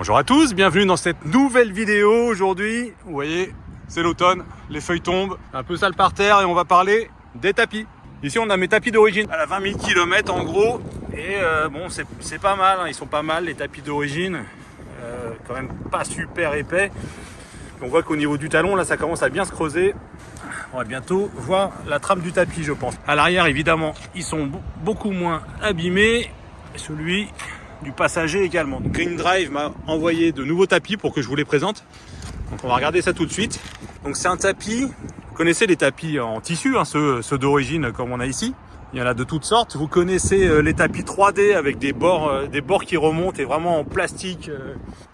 Bonjour à tous, bienvenue dans cette nouvelle vidéo. Aujourd'hui, vous voyez, c'est l'automne, les feuilles tombent, un peu sale par terre et on va parler des tapis. Ici on a mes tapis d'origine à la 20 000 km en gros et bon c'est pas mal, hein. Ils sont pas mal les tapis d'origine, quand même pas super épais. On voit qu'au niveau du talon là ça commence à bien se creuser. On va bientôt voir la trame du tapis je pense. À l'arrière évidemment ils sont beaucoup moins abîmés, celui du passager également. Green Drive m'a envoyé de nouveaux tapis pour que je vous les présente. Donc on va regarder ça tout de suite. Donc c'est un tapis, vous connaissez les tapis en tissu, hein, ceux d'origine comme on a ici. Il y en a de toutes sortes. Vous connaissez les tapis 3D avec des bords qui remontent et vraiment en plastique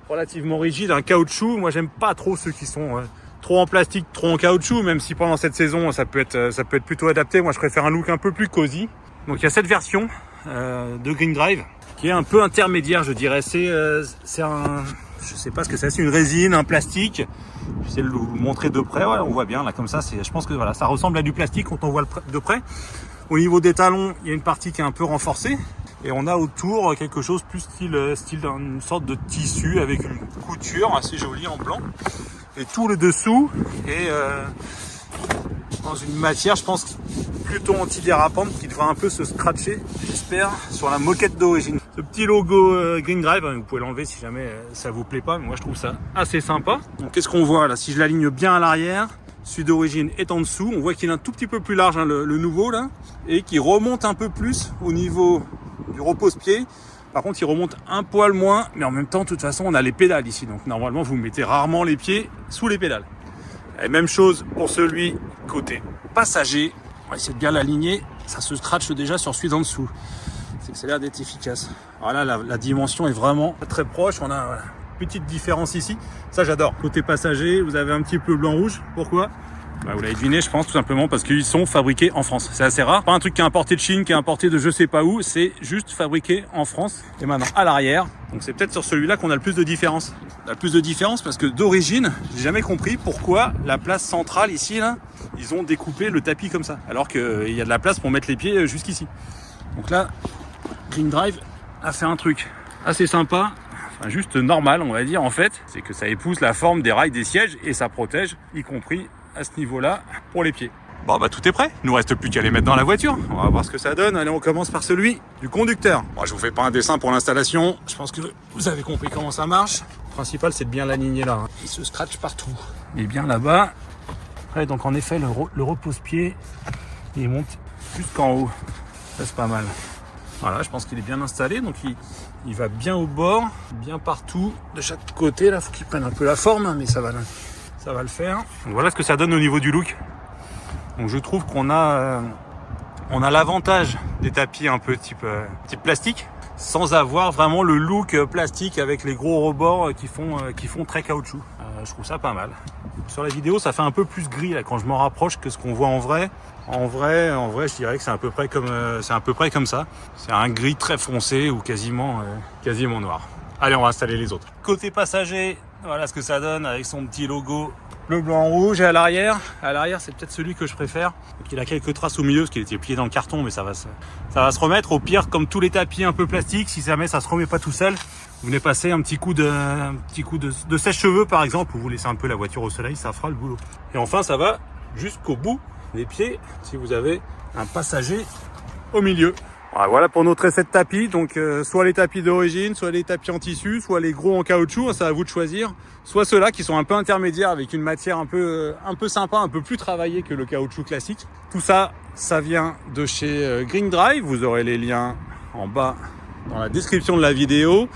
relativement rigide, un caoutchouc. Moi j'aime pas trop ceux qui sont trop en plastique, trop en caoutchouc, même si pendant cette saison ça peut être plutôt adapté. Moi je préfère un look un peu plus cosy. Donc il y a cette version de Green Drive qui est un peu intermédiaire, je dirais. C'est un, je sais pas ce que c'est une résine, un plastique. J'essaie de vous montrer de près. Ouais, on voit bien là comme ça. Je pense que voilà, ça ressemble à du plastique quand on voit de près. Au niveau des talons, il y a une partie qui est un peu renforcée et on a autour quelque chose plus style d'une sorte de tissu avec une couture assez jolie en blanc. Et tout le dessous est dans une matière, je pense, plutôt antidérapante qui devrait un peu se scratcher, j'espère, sur la moquette d'origine. Ce petit logo Green Drive, vous pouvez l'enlever si jamais ça vous plaît pas, mais moi je trouve ça assez sympa. Donc qu'est-ce qu'on voit là? Si je l'aligne bien à l'arrière, celui d'origine est en dessous, on voit qu'il est un tout petit peu plus large, hein, le nouveau là, et qui remonte un peu plus au niveau du repose-pied. Par contre, il remonte un poil moins, mais en même temps, de toute façon, on a les pédales ici, donc normalement, vous mettez rarement les pieds sous les pédales. Et même chose pour celui côté passager. On va essayer de bien l'aligner. Ça se scratche déjà sur celui d'en dessous. C'est que ça a l'air d'être efficace. Voilà, la dimension est vraiment très proche. On a une petite différence ici. Ça, j'adore. Côté passager, vous avez un petit peu blanc-rouge. Pourquoi? Vous l'avez deviné, je pense, tout simplement parce qu'ils sont fabriqués en France. C'est assez rare. Pas un truc qui est importé de Chine, qui est importé de je sais pas où. C'est juste fabriqué en France. Et maintenant, à l'arrière. Donc c'est peut-être sur celui-là qu'on a le plus de différence. On a le plus de différence parce que d'origine, j'ai jamais compris pourquoi la place centrale ici, là, ils ont découpé le tapis comme ça. Alors qu'il y a de la place pour mettre les pieds jusqu'ici. Donc là, Green Drive a fait un truc assez sympa. Enfin, juste normal, on va dire, en fait. C'est que ça épouse la forme des rails des sièges et ça protège, y compris à ce niveau-là, pour les pieds. Bon bah tout est prêt, il nous reste plus qu'à les mettre dans la voiture. On va voir ce que ça donne. Allez, on commence par celui du conducteur. Bon, je vous fais pas un dessin pour l'installation, je pense que vous avez compris comment ça marche. Le principal c'est de bien l'aligner là, hein. Il se scratche partout. Il est bien là-bas. Après donc en effet le repose-pied, il monte jusqu'en haut. Ça c'est pas mal. Voilà, je pense qu'il est bien installé, donc il va bien au bord, bien partout, de chaque côté. Là, faut qu'il prenne un peu la forme, hein, mais ça va le faire. Donc voilà ce que ça donne au niveau du look. Donc je trouve qu'on a l'avantage des tapis un peu type plastique, sans avoir vraiment le look plastique avec les gros rebords qui font très caoutchouc. Je trouve ça pas mal. Sur la vidéo, ça fait un peu plus gris là quand je m'en rapproche que ce qu'on voit en vrai. En vrai, je dirais que c'est à peu près comme ça. C'est un gris très foncé ou quasiment noir. Allez, on va installer les autres. Côté passager, voilà ce que ça donne avec son petit logo bleu, blanc, rouge. Et à l'arrière, c'est peut-être celui que je préfère. Donc, il a quelques traces au milieu parce qu'il était plié dans le carton, mais ça va se remettre. Au pire, comme tous les tapis un peu plastiques, si jamais ça se remet pas tout seul, vous venez passer un petit coup de sèche-cheveux par exemple, ou vous laissez un peu la voiture au soleil, ça fera le boulot. Et enfin, ça va jusqu'au bout des pieds si vous avez un passager au milieu. Voilà pour notre essai de tapis, donc soit les tapis d'origine, soit les tapis en tissu, soit les gros en caoutchouc, ça à vous de choisir, soit ceux-là qui sont un peu intermédiaires avec une matière un peu sympa, un peu plus travaillée que le caoutchouc classique. Tout ça, ça vient de chez Green Drive, vous aurez les liens en bas dans la description de la vidéo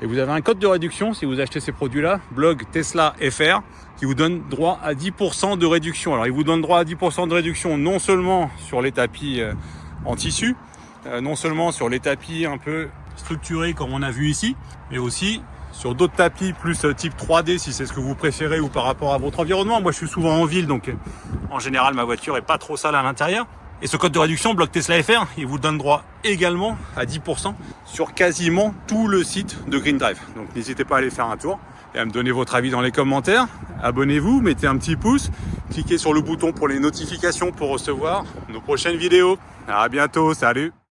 et vous avez un code de réduction si vous achetez ces produits-là, blog Tesla FR, qui vous donne droit à 10% de réduction. Alors il vous donne droit à 10% de réduction non seulement sur les tapis en tissu, non seulement sur les tapis un peu structurés comme on a vu ici, mais aussi sur d'autres tapis plus type 3D si c'est ce que vous préférez ou par rapport à votre environnement. Moi je suis souvent en ville donc en général ma voiture est pas trop sale à l'intérieur. Et ce code de réduction blog Tesla FR, il vous donne droit également à 10% sur quasiment tout le site de Green Drive. Donc n'hésitez pas à aller faire un tour et à me donner votre avis dans les commentaires. Abonnez-vous, mettez un petit pouce, cliquez sur le bouton pour les notifications pour recevoir nos prochaines vidéos. À bientôt, salut!